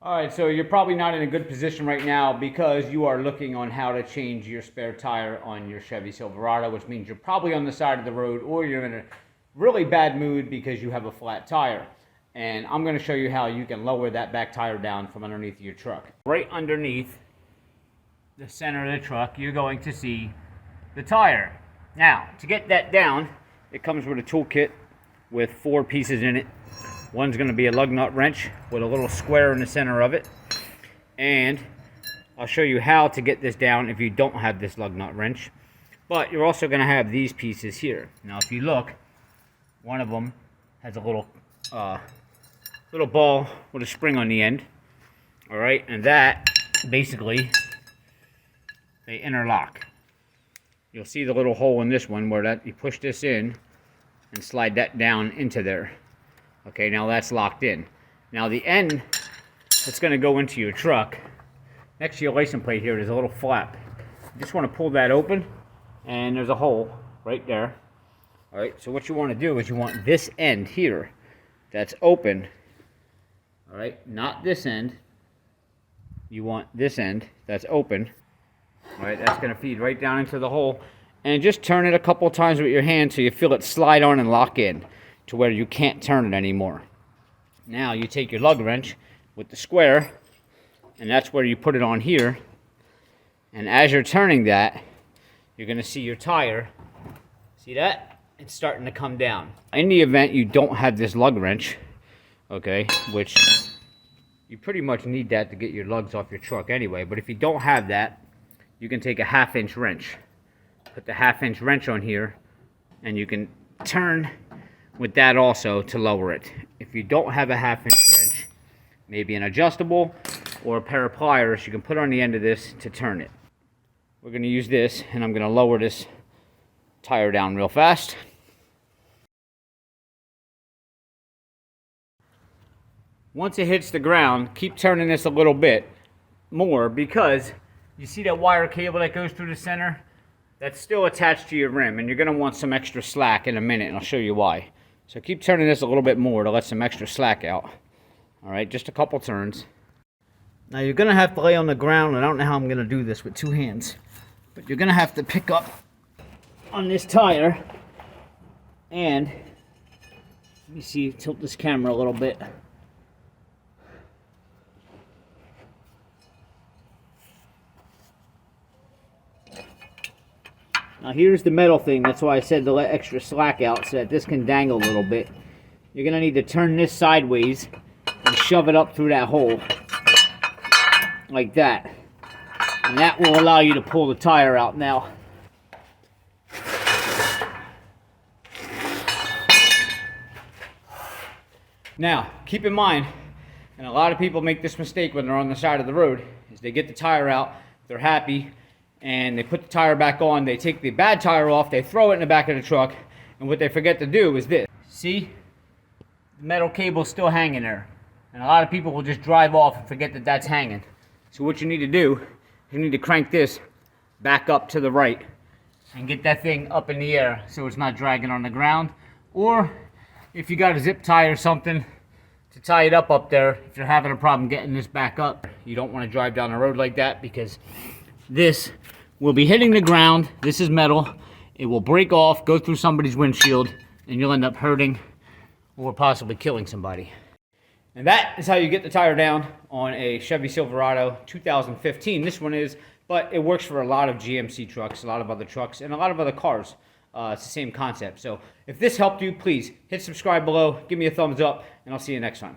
All right, so you're probably not in a good position right now because you are looking on how to change your spare tire on your Chevy Silverado, which means you're probably on the side of the road or you're in a really bad mood because you have a flat tire. And I'm going to show you how you can lower that back tire down from underneath your truck. Right underneath the center of the truck, you're going to see the tire. Now, to get that down, it comes with a toolkit with 4 pieces in it. One's going to be a lug nut wrench with a little square in the center of it. And I'll show you how to get this down if you don't have this lug nut wrench. But you're also going to have these pieces here. Now if you look, one of them has a little ball with a spring on the end. Alright, and that basically, they interlock. You'll see the little hole in this one where you push this in and slide that down into there. Okay, now that's locked in. Now the end that's going to go into your truck, next to your license plate here, there's a little flap. You just want to pull that open, and there's a hole right there. Alright, so what you want to do is you want this end here that's open. Alright, not this end. You want this end that's open. Alright, that's going to feed right down into the hole. And just turn it a couple times with your hand so you feel it slide on and lock in to where you can't turn it anymore. Now you take your lug wrench with the square, and that's where you put it on here. And as you're turning that, you're going to see your tire. See that? It's starting to come down. In the event you don't have this lug wrench, okay, which you pretty much need that to get your lugs off your truck anyway, but if you don't have that, you can take a 1/2-inch wrench. Put the 1/2-inch wrench on here, and you can turn with that also to lower it. If you don't have a 1/2-inch wrench, maybe an adjustable or a pair of pliers, you can put on the end of this to turn it. We're going to use this, and I'm going to lower this tire down real fast. Once it hits the ground, keep turning this a little bit more, because you see that wire cable that goes through the center? That's still attached to your rim, and you're going to want some extra slack in a minute, and I'll show you why. So keep turning this a little bit more to let some extra slack out. Alright, just a couple turns. Now you're going to have to lay on the ground, and I don't know how I'm going to do this with 2 hands, but you're going to have to pick up on this tire, and let me see, tilt this camera a little bit. Now here's the metal thing, that's why I said to let extra slack out so that this can dangle a little bit. You're going to need to turn this sideways and shove it up through that hole. Like that. And that will allow you to pull the tire out now. Now, keep in mind, and a lot of people make this mistake when they're on the side of the road, is they get the tire out, they're happy, and they put the tire back on, they take the bad tire off, they throw it in the back of the truck, and what they forget to do is this. See? The metal cable's still hanging there. And a lot of people will just drive off and forget that that's hanging. So what you need to do, you need to crank this back up to the right and get that thing up in the air so it's not dragging on the ground. Or if you got a zip tie or something to tie it up there, if you're having a problem getting this back up, you don't want to drive down the road like that, because this will be hitting the ground. This is metal. It will break off, go through somebody's windshield, and you'll end up hurting or possibly killing somebody. And that is how you get the tire down on a Chevy Silverado 2015. This one is, but it works for a lot of GMC trucks, a lot of other trucks, and a lot of other cars. It's the same concept. So if this helped you, please hit subscribe below, give me a thumbs up, and I'll see you next time.